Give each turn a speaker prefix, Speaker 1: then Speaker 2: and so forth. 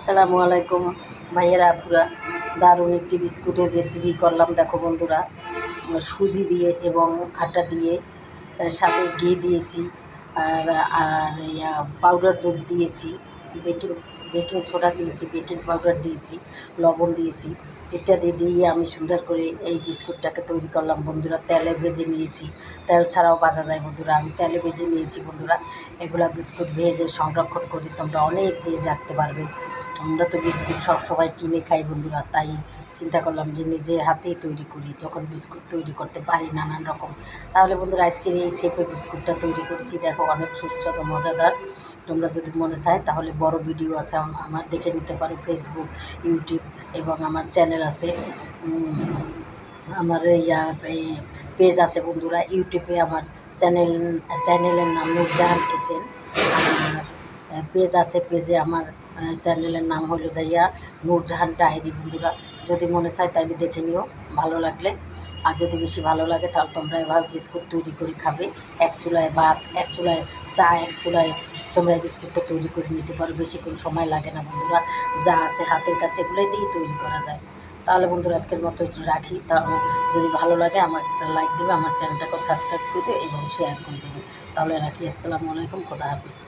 Speaker 1: আসসালামু আলাইকুম ভাইয়েরা আপুরা, দারুণ একটি বিস্কুটের রেসিপি করলাম। দেখো বন্ধুরা, সুজি দিয়ে এবং আটা দিয়ে, সাথে ঘি দিয়েছি, আর আর পাউডার দুধ দিয়েছি, বেকিং বেকিং সোডা দিয়েছি, বেকিং পাউডার দিয়েছি, লবণ দিয়েছি, ইত্যাদি দিয়ে আমি সুন্দর করে এই বিস্কুটটাকে তৈরি করলাম বন্ধুরা। তেলে ভেজে নিয়েছি, তেল ছাড়াও ভাজা যায় বন্ধুরা, আমি তেলে ভেজে নিয়েছি বন্ধুরা। এগুলা বিস্কুট ভেজে সংরক্ষণ করি, তোমরা অনেক দিন রাখতে পারবে। আমরা তো বিস্কুট সবসময় কিনে খাই বন্ধুরা, তাই চিন্তা করলাম যে নিজে হাতেই তৈরি করি, যখন বিস্কুট তৈরি করতে পারি নানান রকম। তাহলে বন্ধুরা, আজকের এই শেপে বিস্কুটটা তৈরি করেছি, দেখো অনেক সুস্বাদু মজাদার। তোমরা যদি মনে চায় তাহলে বড় ভিডিও আছে আমার, দেখে নিতে পারো। ফেসবুক, ইউটিউব এবং আমার চ্যানেল আছে, আমার পেজ আছে বন্ধুরা। ইউটিউবে আমার চ্যানেলের নাম নূরজাহান কিচেন, আর পেজ আছে, পেজে আমার চ্যানেলের নাম হলো যাইয়া নূরজাহান ডায়েরি বন্ধুরা। যদি মনে চায় তাহলে দেখে নিও, ভালো লাগলে। আর যদি বেশি ভালো লাগে তাহলে তোমরা এভাবে বিস্কুট তৈরি করে খাবে। এক চুলায় ভাত, এক চুলায় চা, এক চুলায় তোমরা এই বিস্কুটটা তৈরি করে নিতে পারো। বেশিক্ষণ সময় লাগে না বন্ধুরা, যা আছে হাতের কাছে এগুলোই দিয়েই তৈরি করা যায়। তাহলে বন্ধুরা, আজকের মতো রাখি। তা যদি ভালো লাগে আমার একটা লাইক দেবে, আমার চ্যানেলটাকে সাবস্ক্রাইব করবে এবং শেয়ার করে দেবে। তাহলে রাখি। আসসালামু আলাইকুম, খোদা হাফিজ।